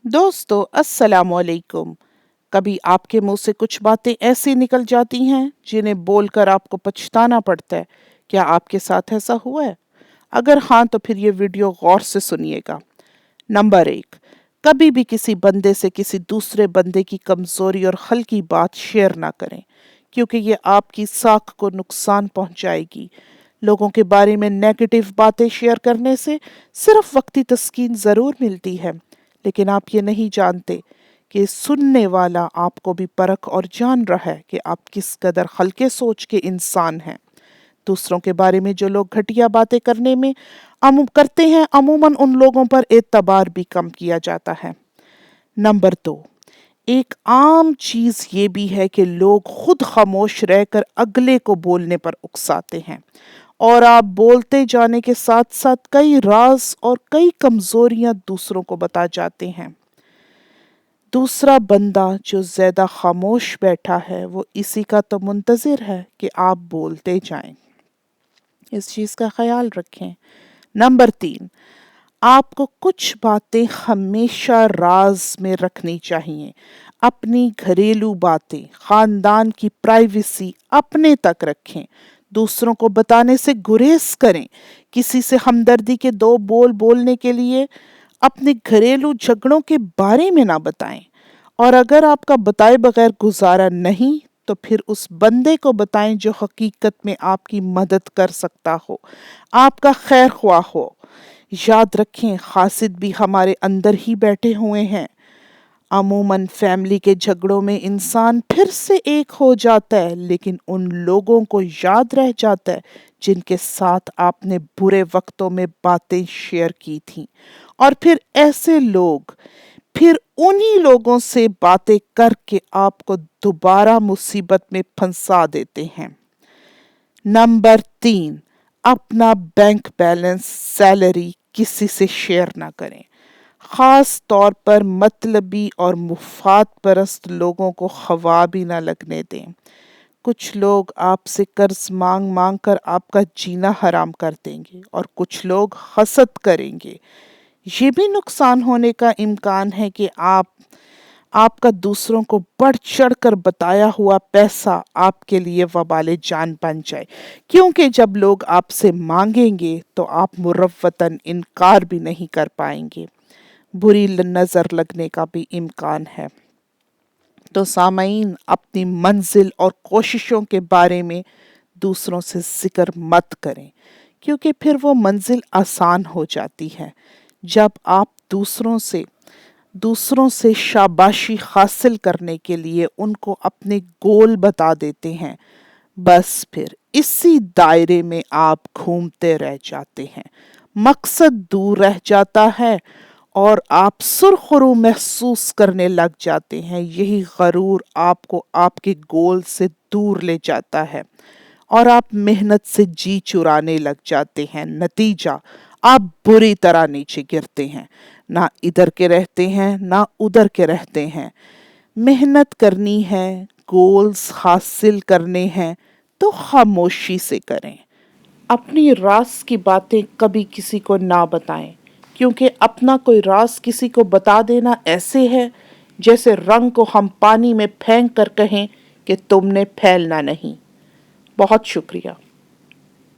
दोस्तों अस्सलाम वालेकुम। कभी आपके मुंह से कुछ बातें ऐसी निकल जाती हैं जिन्हें बोलकर आपको पछताना पड़ता है। क्या आपके साथ ऐसा हुआ है? अगर हाँ तो फिर ये वीडियो गौर से सुनिएगा। नंबर 1, कभी भी किसी बंदे से किसी दूसरे बंदे की कमजोरी और हल्की बात शेयर ना करें, क्योंकि ये आपकी साख को नुकसान पहुंचाएगी। लोगों के बारे में नेगेटिव बातें शेयर करने से सिर्फ वक्ती तस्कीन जरूर मिलती है, लेकिन आप ये नहीं जानते कि सुनने वाला आपको भी परख और जान रहा है कि आप किस कदर हल्के सोच के इंसान हैं। दूसरों के बारे में जो लोग घटिया बातें करने में करते हैं, अमूमन उन लोगों पर एतबार भी कम किया जाता है। नंबर 2, एक आम चीज ये भी है कि लोग खुद खामोश रहकर अगले को बोलने पर उकसाते हैं, और आप बोलते जाने के साथ साथ कई राज और कई कमजोरियां दूसरों को बता जाते हैं। दूसरा बंदा जो ज्यादा खामोश बैठा है वो इसी का तो मुंतजिर है कि आप बोलते जाएं। इस चीज का ख्याल रखें। नंबर 3, आपको कुछ बातें हमेशा राज में रखनी चाहिए। अपनी घरेलू बातें, खानदान की प्राइवेसी अपने तक रखें। दूसरों को बताने से गुरेज करें। किसी से हमदर्दी के दो बोल बोलने के लिए अपने घरेलू झगड़ों के बारे में ना बताएं। और अगर आपका बताए बगैर गुजारा नहीं तो फिर उस बंदे को बताएं जो हकीकत में आपकी मदद कर सकता हो, आपका खैर ख्वाह हो। याद रखें, हासिद भी हमारे अंदर ही बैठे हुए हैं। अमूमन फैमिली के झगड़ों में इंसान फिर से एक हो जाता है, लेकिन उन लोगों को याद रह जाता है जिनके साथ आपने बुरे वक्तों में बातें शेयर की थी। और फिर ऐसे लोग फिर उन्हीं लोगों से बातें करके आपको दोबारा मुसीबत में फंसा देते हैं। नंबर 3, अपना बैंक बैलेंस, सैलरी किसी से शेयर ना करें। खास तौर पर मतलबी और मुफाद परस्त लोगों को हवा भी ना लगने दें। कुछ लोग आपसे कर्ज मांग मांग कर आपका जीना हराम कर देंगे, और कुछ लोग हसद करेंगे। ये भी नुकसान होने का इम्कान है कि आपका दूसरों को बढ़ चढ़ कर बताया हुआ पैसा आपके लिए वबाले जान बन जाए, क्योंकि जब लोग आपसे मांगेंगे तो आप मुरव्वतन इनकार भी नहीं कर पाएंगे। बुरी नजर लगने का भी इम्कान है। तो सामईन, अपनी मंजिल और कोशिशों के बारे में दूसरों से जिक्र मत करें, क्योंकि फिर वो मंजिल आसान हो जाती है। जब आप दूसरों से शाबाशी हासिल करने के लिए उनको अपने गोल बता देते हैं, बस फिर इसी दायरे में आप घूमते रह जाते हैं। मकसद दूर रह जाता है और आप सुरखरू महसूस करने लग जाते हैं। यही गरूर आपको आपके गोल से दूर ले जाता है और आप मेहनत से जी चुराने लग जाते हैं। नतीजा, आप बुरी तरह नीचे गिरते हैं। ना इधर के रहते हैं ना उधर के रहते हैं। मेहनत करनी है, गोल्स हासिल करने हैं तो खामोशी से करें। अपनी राज की बातें कभी किसी को ना बताएं, क्योंकि अपना कोई राज किसी को बता देना ऐसे है जैसे रंग को हम पानी में फेंक कर कहें कि तुमने फैलना नहीं। बहुत शुक्रिया।